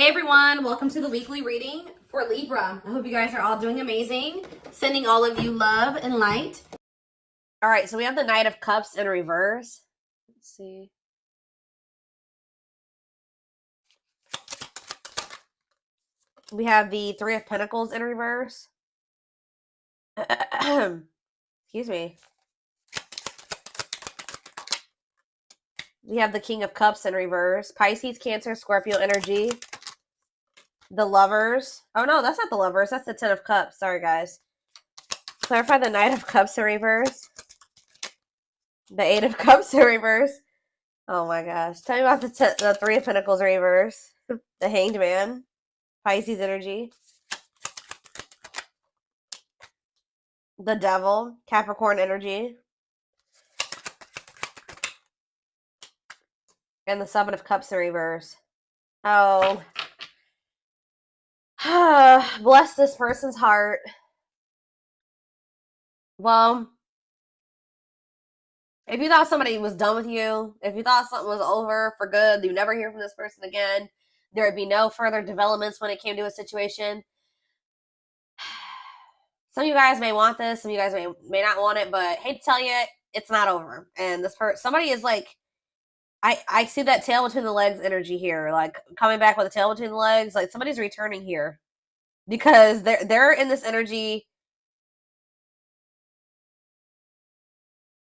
Hey everyone, welcome to the weekly reading for Libra. I hope you guys are all doing amazing. Sending all of you love and light. All right, so we have the Knight of Cups in reverse. Let's see. We have the Three of Pentacles in reverse. Excuse me. We have the King of Cups in reverse. Pisces, Cancer, Scorpio energy. The Lovers. Oh, no, that's not the Lovers. That's the Ten of Cups. Sorry, guys. Clarify the Knight of Cups in reverse. The Eight of Cups in reverse. Oh, my gosh. Tell me about the Three of Pentacles in reverse. The Hanged Man. Pisces energy. The Devil. Capricorn energy. And the Seven of Cups in reverse. Oh. Bless this person's heart. Well, if you thought somebody was done with you, if you thought something was over for good, you never hear from this person again, there would be no further developments when it came to a situation. Some of you guys may want this, some of you guys may not want it, but hate to tell you, it's not over. And this person, somebody is like, I see that tail between the legs energy here, like coming back with a tail between the legs, like somebody's returning here because they're in this energy.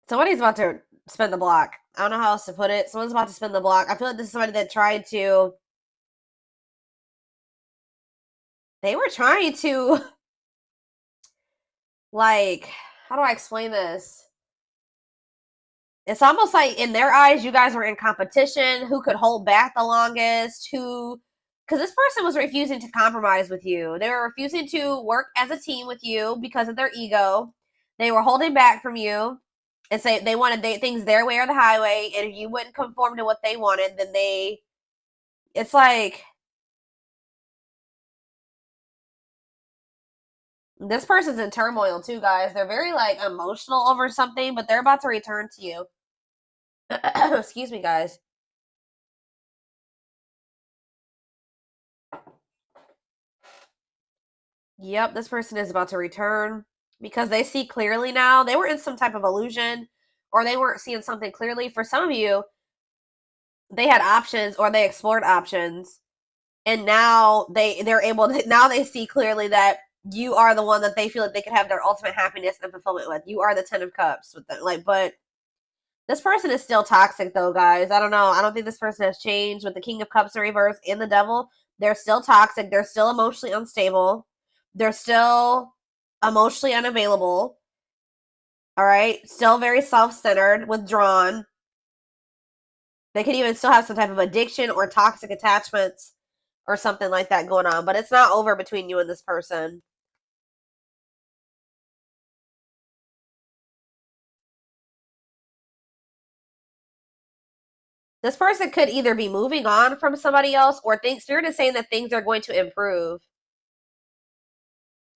Somebody's about to spin the block. I don't know how else to put it. Someone's about to spin the block. I feel like this is somebody that tried to. They were trying to. Like, how do I explain this? It's almost like in their eyes, you guys were in competition. Who could hold back the longest? Because this person was refusing to compromise with you. They were refusing to work as a team with you because of their ego. They were holding back from you and say they wanted things their way or the highway. And if you wouldn't conform to what they wanted, then it's like, this person's in turmoil too, guys. They're very like emotional over something, but they're about to return to you. Excuse me, guys. Yep, this person is about to return because they see clearly now. They were in some type of illusion or they weren't seeing something clearly. For some of you, they had options or they explored options. And now they're able to, now they see clearly that you are the one that they feel like they could have their ultimate happiness and fulfillment with. You are the Ten of Cups with them. Like, but this person is still toxic though, guys. I don't know. I don't think this person has changed with the King of Cups in reverse and the Devil. They're still toxic. They're still emotionally unstable. They're still emotionally unavailable. All right. Still very self-centered, withdrawn. They could even still have some type of addiction or toxic attachments or something like that going on. But it's not over between you and this person. This person could either be moving on from somebody else or Spirit is saying that things are going to improve.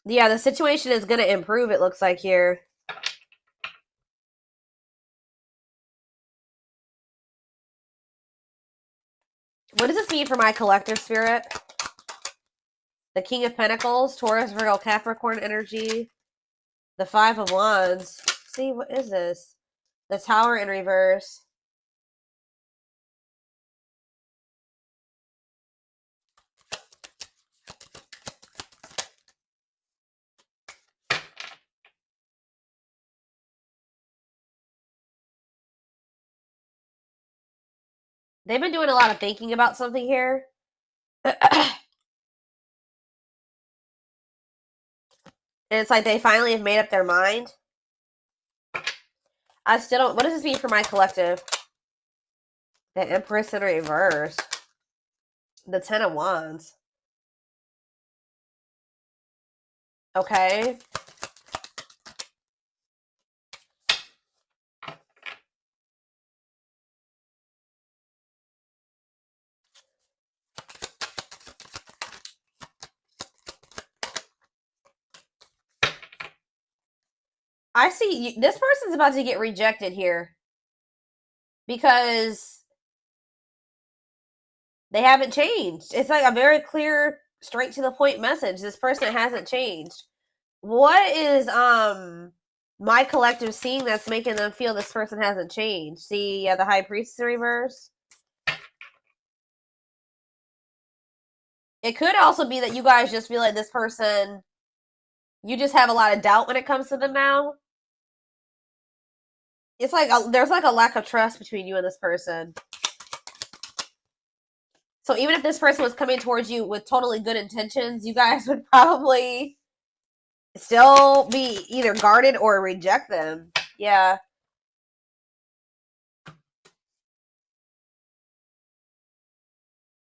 Yeah, the situation is going to improve, it looks like here. What does this mean for my collective spirit? The King of Pentacles, Taurus, Virgo, Capricorn energy. The Five of Wands. See, what is this? The Tower in reverse. They've been doing a lot of thinking about something here. And it's like they finally have made up their mind. I still don't... What does this mean for my collective? The Empress in reverse. The Ten of Wands. Okay. I see this person's about to get rejected here. Because They haven't changed. It's like a very clear, straight to the point message. This person hasn't changed. What is my collective seeing that's making them feel this person hasn't changed? See, the High Priestess in reverse. It could also be that you guys just feel like this person, you just have a lot of doubt when it comes to them now. It's like there's like a lack of trust between you and this person. So even if this person was coming towards you with totally good intentions, you guys would probably still be either guarded or reject them. Yeah.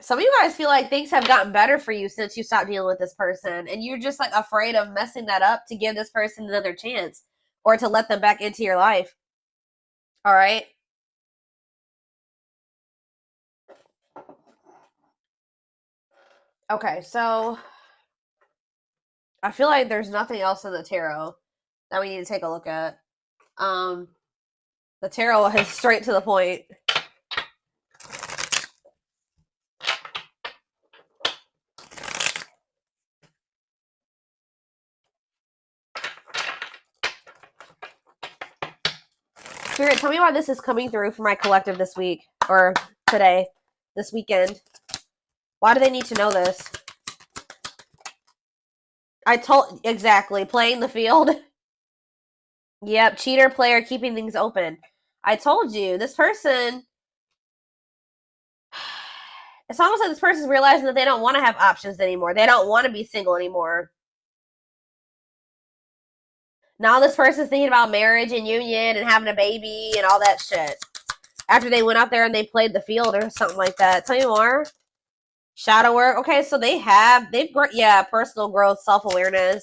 Some of you guys feel like things have gotten better for you since you stopped dealing with this person, and you're just like afraid of messing that up to give this person another chance or to let them back into your life. All right. Okay, so I feel like there's nothing else in the tarot that we need to take a look at. The tarot is straight to the point. Spirit, tell me why this is coming through for my collective this week, or today, this weekend. Why do they need to know this? Exactly, playing the field. Yep, cheater player keeping things open. I told you, this person, it's almost like this person's realizing that they don't want to have options anymore. They don't want to be single anymore. Now this person's thinking about marriage and union and having a baby and all that shit. After they went out there and they played the field or something like that. Tell me more. Shadow work. Okay, so they've personal growth, self-awareness.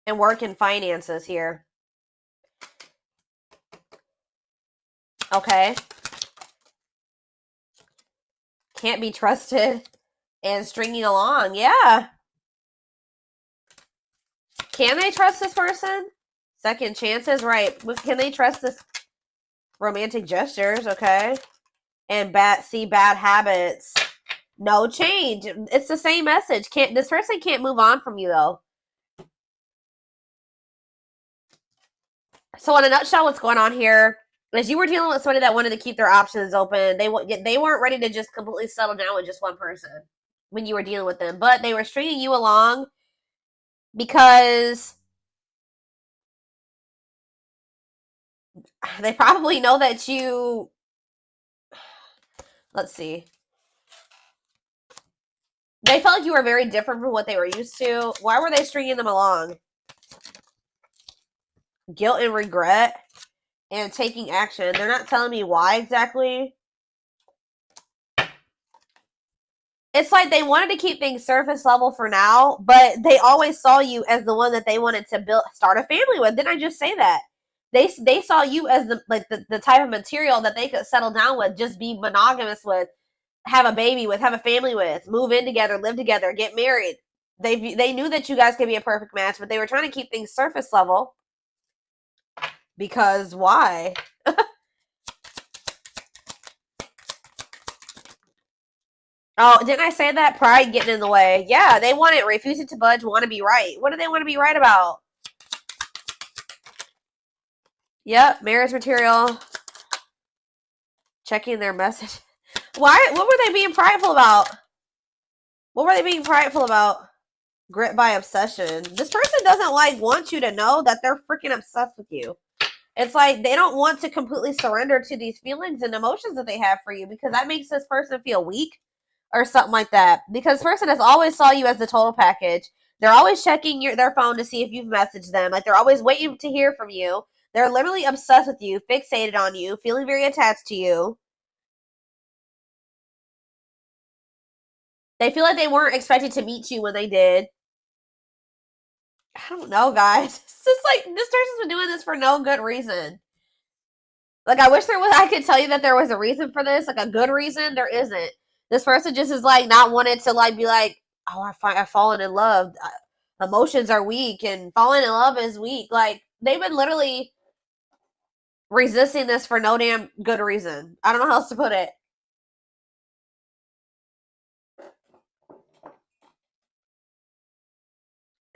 And work and finances here. Okay. Can't be trusted and stringing along. Yeah. Can they trust this person? Second chances, right. Can they trust this? Romantic gestures, okay. And bad habits. No change. It's the same message. This person can't move on from you, though. So in a nutshell, what's going on here is you were dealing with somebody that wanted to keep their options open. They weren't ready to just completely settle down with just one person when you were dealing with them. But they were stringing you along because they probably know that you... Let's see. They felt like you were very different from what they were used to. Why were they stringing them along? Guilt and regret and taking action. They're not telling me why exactly. It's like they wanted to keep things surface level for now, but they always saw you as the one that they wanted to start a family with. Didn't I just say that? They saw you as the type of material that they could settle down with, just be monogamous with, have a baby with, have a family with, move in together, live together, get married. They knew that you guys could be a perfect match, but they were trying to keep things surface level. Because why? Oh, didn't I say that? Pride getting in the way. Yeah, they want it. Refusing to budge, want to be right. What do they want to be right about? Yep, marriage material. Checking their message. Why? What were they being prideful about? What were they being prideful about? Grit by obsession. This person doesn't want you to know that they're freaking obsessed with you. It's like they don't want to completely surrender to these feelings and emotions that they have for you, because that makes this person feel weak or something like that. Because this person has always saw you as the total package. They're always checking their phone to see if you've messaged them. Like, they're always waiting to hear from you. They're literally obsessed with you, fixated on you, feeling very attached to you. They feel like they weren't expected to meet you when they did. I don't know, guys. It's just like, this person's been doing this for no good reason. Like, I wish I could tell you that there was a reason for this, like a good reason. There isn't. This person just is like not wanting to like be like, oh, I've fallen in love. Emotions are weak and falling in love is weak. Like, they've been literally resisting this for no damn good reason. I don't know how else to put it.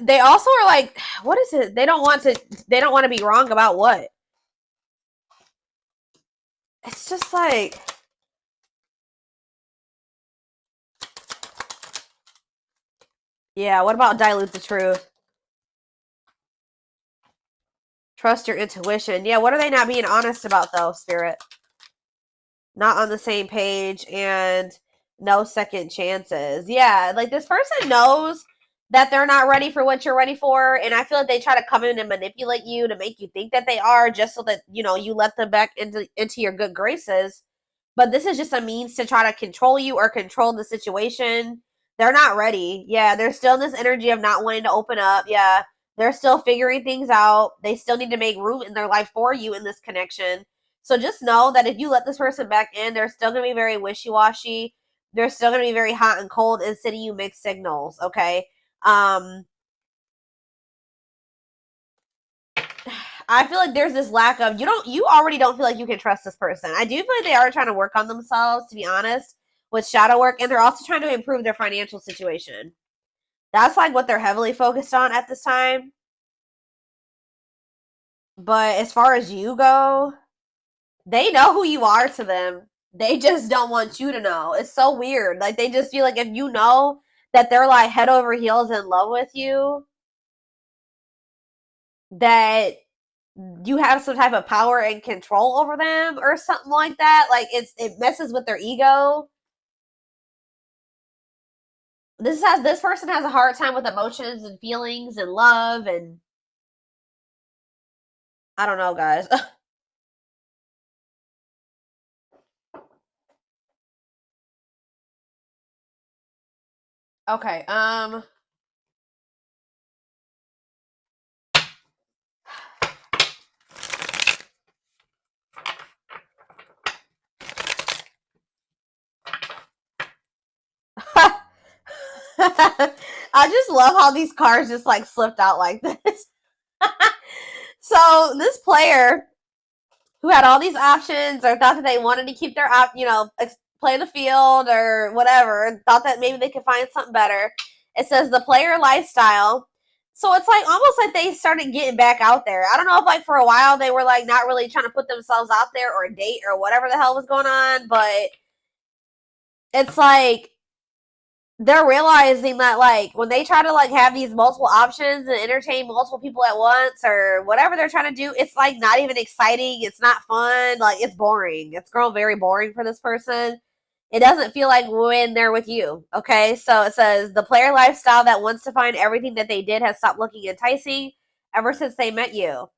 They also are like, what is it? They don't want to be wrong about what? It's just like, yeah, what about dilute the truth? Trust your intuition. Yeah, what are they not being honest about though, Spirit? Not on the same page and no second chances. Yeah, like this person knows that they're not ready for what you're ready for, and I feel like they try to come in and manipulate you to make you think that they are, just so that, you know, you let them back into your good graces. But this is just a means to try to control you or control the situation. They're not ready. Yeah, they're still in this energy of not wanting to open up. Yeah, they're still figuring things out. They still need to make room in their life for you in this connection. So just know that if you let this person back in, they're still going to be very wishy-washy. They're still going to be very hot and cold and sending you mixed signals, okay? I feel like there's this lack of, you already don't feel like you can trust this person. I do feel like they are trying to work on themselves, to be honest, with shadow work, and they're also trying to improve their financial situation. That's like what they're heavily focused on at this time. But as far as you go, they know who you are to them. They just don't want you to know. It's so weird. Like, they just feel like if you know that they're like head over heels in love with you, that you have some type of power and control over them or something like that. Like, it messes with their ego. This person has a hard time with emotions and feelings and love, and I don't know, guys. Okay, I just love how these cards just like slipped out like this. So this player who had all these options or thought that they wanted to keep their play the field or whatever, and thought that maybe they could find something better. It says the player lifestyle. So it's like almost like they started getting back out there. I don't know if like for a while they were like not really trying to put themselves out there or date or whatever the hell was going on, but it's like they're realizing that like when they try to like have these multiple options and entertain multiple people at once or whatever they're trying to do, it's like not even exciting. It's not fun. Like, it's boring. It's grown very boring for this person. It doesn't feel like when they're with you. Okay, so it says the player lifestyle that wants to find everything that they did has stopped looking enticing ever since they met you.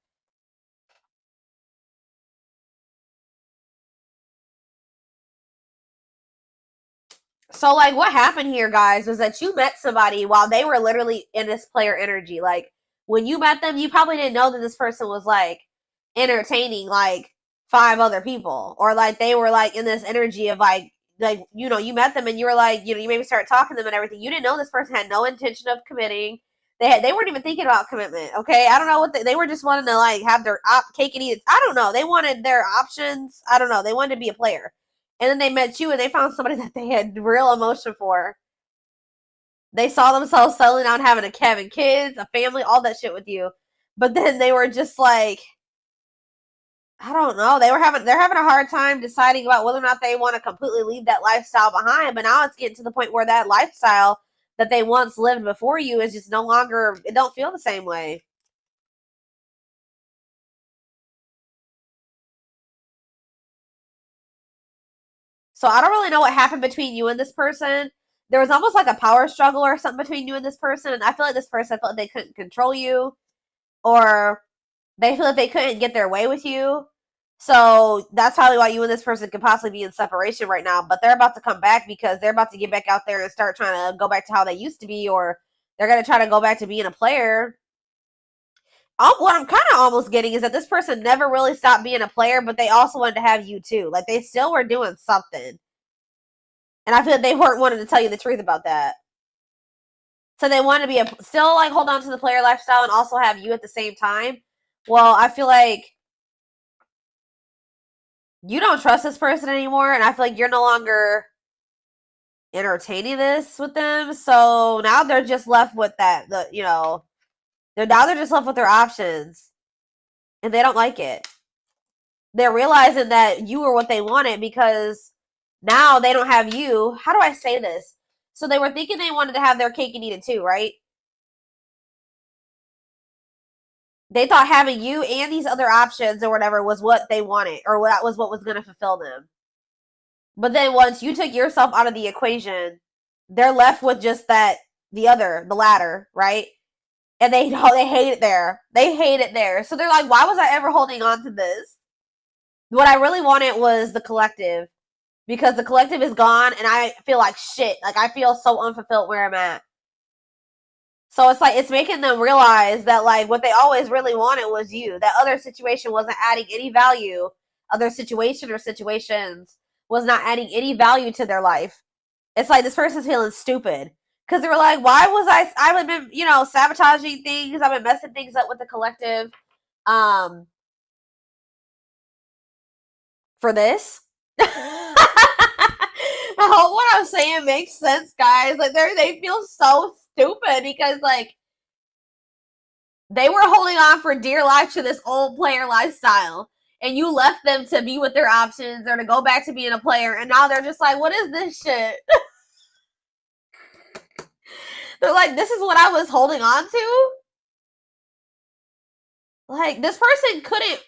So, like, what happened here, guys, was that you met somebody while they were literally in this player energy. Like, when you met them, you probably didn't know that this person was, like, entertaining, like, 5 other people. Or, like, they were, like, in this energy of, like, you know, you met them and you were, like, you know, you maybe start talking to them and everything. You didn't know this person had no intention of committing. They weren't even thinking about commitment, okay? I don't know what they were just wanting to, like, have their cake and eat it. I don't know. They wanted their options. I don't know. They wanted to be a player. And then they met you and they found somebody that they had real emotion for. They saw themselves settling down, having having kids, a family, all that shit with you. But then they were just like, I don't know. They're having a hard time deciding about whether or not they want to completely leave that lifestyle behind. But now it's getting to the point where that lifestyle that they once lived before you is just no longer, it don't feel the same way. So I don't really know what happened between you and this person. There was almost like a power struggle or something between you and this person, and I feel like this person felt like they couldn't control you, or they feel like they couldn't get their way with you. So that's probably why you and this person could possibly be in separation right now. But they're about to come back because they're about to get back out there and start trying to go back to how they used to be, or they're going to try to go back to being a player. What I'm kind of almost getting is that this person never really stopped being a player, but they also wanted to have you too. Like, they still were doing something. And I feel like they weren't wanting to tell you the truth about that. So they want to be still like hold on to the player lifestyle and also have you at the same time. Well, I feel like you don't trust this person anymore, and I feel like you're no longer entertaining this with them. So now they're just left with that. They're just left with their options, and they don't like it. They're realizing that you were what they wanted because now they don't have you. How do I say this? So they were thinking they wanted to have their cake and eat it too, right? They thought having you and these other options or whatever was what they wanted, or that was what was going to fulfill them. But then once you took yourself out of the equation, they're left with just the latter, right? And they hate it there. They hate it there. So they're like, why was I ever holding on to this? What I really wanted was the collective, because the collective is gone and I feel like shit. Like, I feel so unfulfilled where I'm at. So it's like, it's making them realize that, like, what they always really wanted was you. That other situation wasn't adding any value. Other situation or situations was not adding any value to their life. It's like this person's feeling stupid. Because they were like, why was I've been, sabotaging things. I've been messing things up with the collective. For this. I hope what I'm saying makes sense, guys. Like, they feel so stupid because, like, they were holding on for dear life to this old player lifestyle, and you left them to be with their options or to go back to being a player, and now they're just like, what is this shit? They're like, this is what I was holding on to? Like, this person couldn't,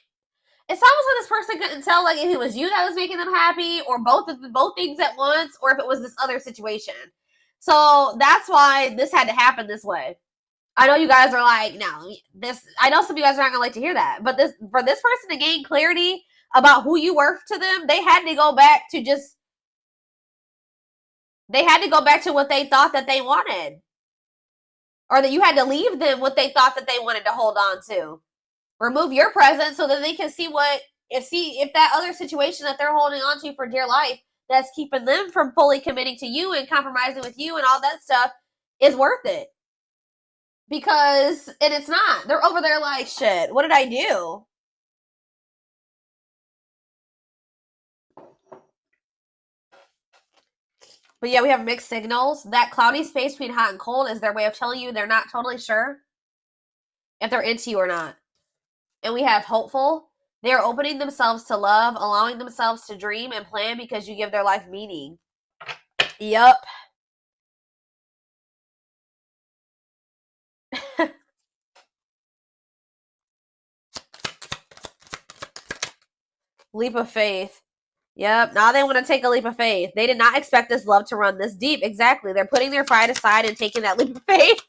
it's almost like this person couldn't tell, like, if it was you that was making them happy, or both things at once, or if it was this other situation. So that's why this had to happen this way. I know you guys are like, no, I know some of you guys are not gonna like to hear that, but for this person to gain clarity about who you were to them, they had to go back to what they thought that they wanted, or that you had to leave them what they thought that they wanted to hold on to. Remove your presence so that they can see if that other situation that they're holding on to for dear life, that's keeping them from fully committing to you and compromising with you and all that stuff, is worth it. And it's not. They're over there like, shit, what did I do? But yeah, we have mixed signals. That cloudy space between hot and cold is their way of telling you they're not totally sure if they're into you or not. And we have hopeful. They are opening themselves to love, allowing themselves to dream and plan because you give their life meaning. Yup. Leap of faith. Yep. Now they want to take a leap of faith. They did not expect this love to run this deep. Exactly. They're putting their pride aside and taking that leap of faith.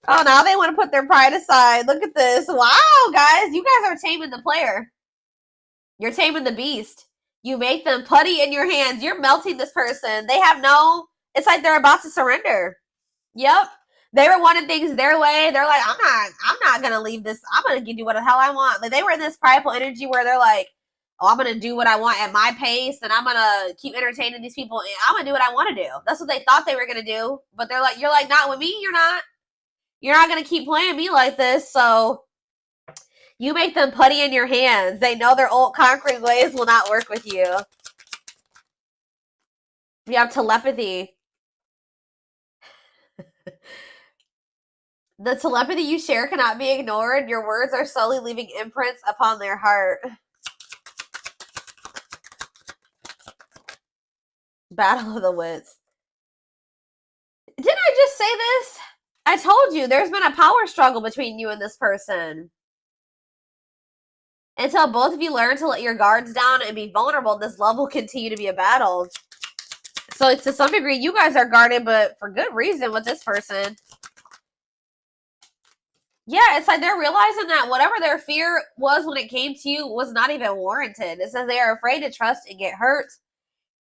Oh, now they want to put their pride aside. Look at this. Wow, guys. You guys are taming the player. You're taming the beast. You make them putty in your hands. You're melting this person. It's like they're about to surrender. Yep. They were wanting things their way. They're like, I'm not going to leave this. I'm going to do what the hell I want. Like, they were in this prideful energy where they're like, oh, I'm going to do what I want at my pace, and I'm going to keep entertaining these people, and I'm going to do what I want to do. That's what they thought they were going to do. But you're like, not with me. You're not. You're not going to keep playing me like this. So you make them putty in your hands. They know their old concrete ways will not work with you. You have telepathy. The telepathy you share cannot be ignored. Your words are slowly leaving imprints upon their heart. Battle of the wits. Didn't I just say this? I told you, there's been a power struggle between you and this person. Until both of you learn to let your guards down and be vulnerable, this love will continue to be a battle. So to some degree, you guys are guarded, but for good reason with this person. Yeah, it's like they're realizing that whatever their fear was when it came to you was not even warranted. It says they are afraid to trust and get hurt.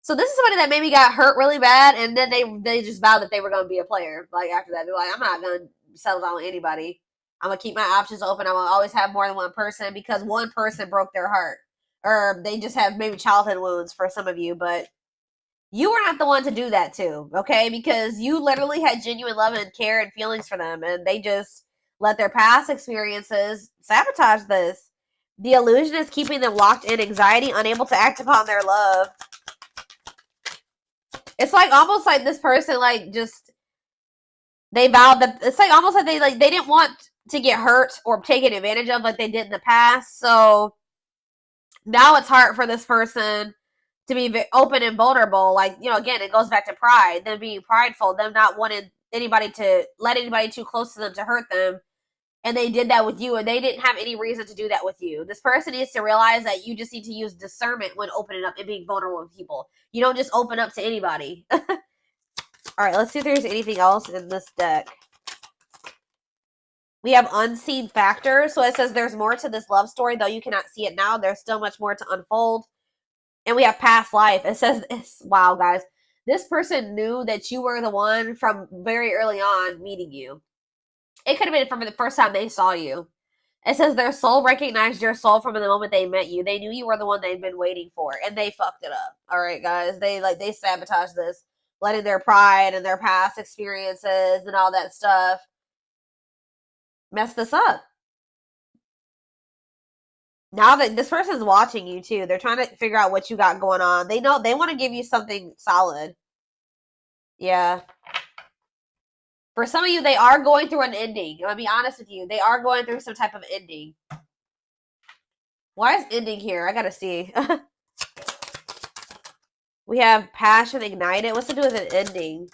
So this is somebody that maybe got hurt really bad, and then they just vowed that they were going to be a player. Like, after that, they're like, I'm not going to settle down with anybody. I'm going to keep my options open. I'm going to always have more than one person because one person broke their heart. Or they just have maybe childhood wounds for some of you, but you were not the one to do that to, okay? Because you literally had genuine love and care and feelings for them, and they just let their past experiences sabotage this. The illusion is keeping them locked in anxiety, unable to act upon their love. It's like almost like this person like just they vowed that it's like almost like they didn't want to get hurt or taken advantage of like they did in the past. So now it's hard for this person to be open and vulnerable. Like, you know, again, it goes back to pride, them being prideful, them not wanting anybody to let anybody too close to them to hurt them. And they did that with you, and they didn't have any reason to do that with you. This person needs to realize that you just need to use discernment when opening up and being vulnerable with people. You don't just open up to anybody. All right, let's see if there's anything else in this deck. We have unseen factors. So it says there's more to this love story, though you cannot see it now. There's still much more to unfold. And we have past life. It says, wow, guys. This person knew that you were the one from very early on meeting you. It could have been from the first time they saw you. It says their soul recognized your soul from the moment they met you. They knew you were the one they'd been waiting for, and they fucked it up. All right, guys. They sabotaged this, letting their pride and their past experiences and all that stuff mess this up. Now that this person's watching you too, they're trying to figure out what you got going on. They know they want to give you something solid. Yeah. For some of you, they are going through an ending. I'm going to be honest with you. They are going through some type of ending. Why is ending here? I got to see. We have passion ignited. What's to do with an ending?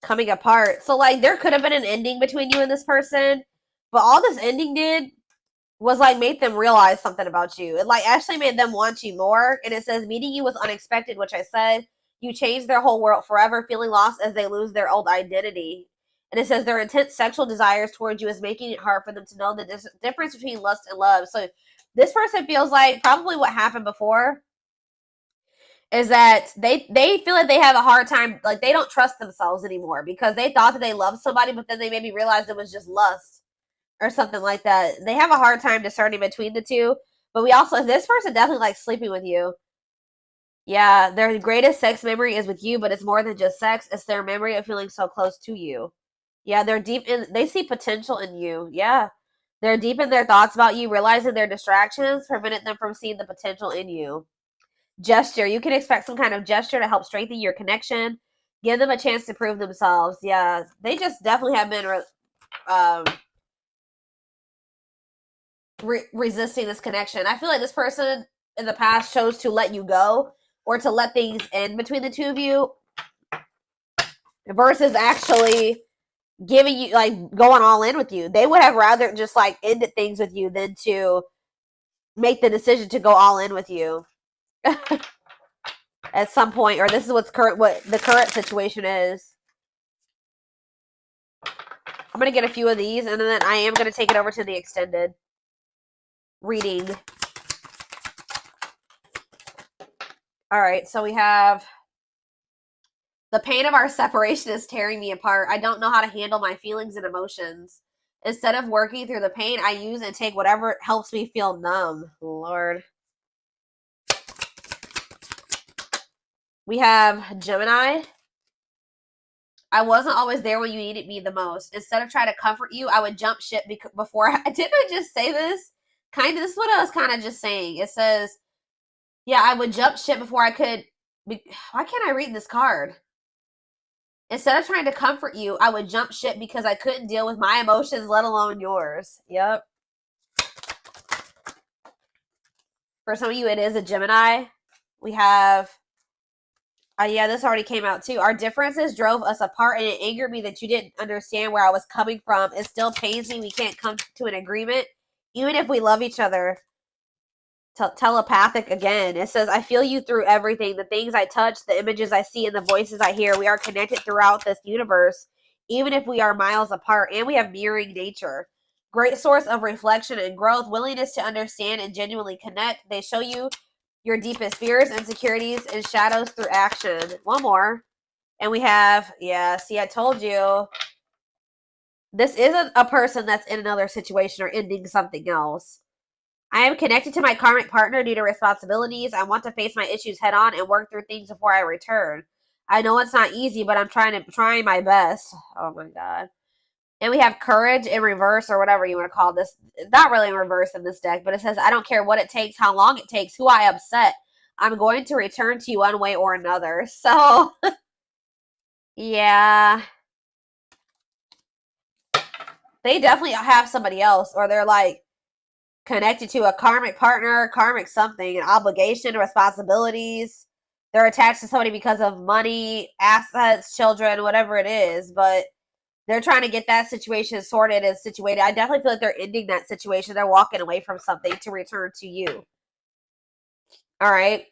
Coming apart. So, like, there could have been an ending between you and this person. But all this ending did was, like, make them realize something about you. It, like, actually made them want you more. And it says, meeting you was unexpected, which I said. You change their whole world forever, feeling lost as they lose their old identity. And it says their intense sexual desires towards you is making it hard for them to know the difference between lust and love. So this person feels like probably what happened before is that they feel like they have a hard time, like they don't trust themselves anymore because they thought that they loved somebody, but then they maybe realized it was just lust or something like that. They have a hard time discerning between the two. But we also, this person definitely likes sleeping with you. Yeah, their greatest sex memory is with you, but it's more than just sex. It's their memory of feeling so close to you. Yeah, they're deep in, they see potential in you. Yeah, they're deep in their thoughts about you, realizing their distractions prevented them from seeing the potential in you. Gesture. You can expect some kind of gesture to help strengthen your connection. Give them a chance to prove themselves. Yeah, they just definitely have been resisting this connection. I feel like this person in the past chose to let you go or to let things end between the two of you versus actually giving you, like, going all in with you. They would have rather just, like, ended things with you than to make the decision to go all in with you at some point, or this is what the current situation is. I'm going to get a few of these, and then I am going to take it over to the extended reading. All right, so we have the pain of our separation is tearing me apart. I don't know how to handle my feelings and emotions. Instead of working through the pain, I use and take whatever helps me feel numb. Lord. We have Gemini. I wasn't always there when you needed me the most. Instead of trying to comfort you, I would jump ship before didn't I just say this? This is what I was kind of just saying. It says, yeah, I would jump ship before I could. Why can't I read this card? Instead of trying to comfort you, I would jump ship because I couldn't deal with my emotions, let alone yours. Yep. For some of you, it is a Gemini. We have, yeah, this already came out too. Our differences drove us apart, and it angered me that you didn't understand where I was coming from. It still pains me we can't come to an agreement, even if we love each other. Telepathic again. It says, I feel you through everything. The things I touch, the images I see, and the voices I hear. We are connected throughout this universe, even if we are miles apart, and we have mirroring nature. Great source of reflection and growth. Willingness to understand and genuinely connect. They show you your deepest fears, insecurities, and shadows through action. One more. And we have, yeah, see, I told you. This isn't a person that's in another situation or ending something else. I am connected to my karmic partner due to responsibilities. I want to face my issues head on and work through things before I return. I know it's not easy, but I'm trying my best. Oh my God. And we have courage in reverse, or whatever you want to call this. Not really in reverse in this deck, but it says, I don't care what it takes, how long it takes, who I upset. I'm going to return to you one way or another. So, yeah. They definitely have somebody else, or they're like connected to a karmic partner, karmic something, an obligation, responsibilities. They're attached to somebody because of money, assets, children, whatever it is, but they're trying to get that situation sorted and situated. I definitely feel like they're ending that situation. They're walking away from something to return to you. All right.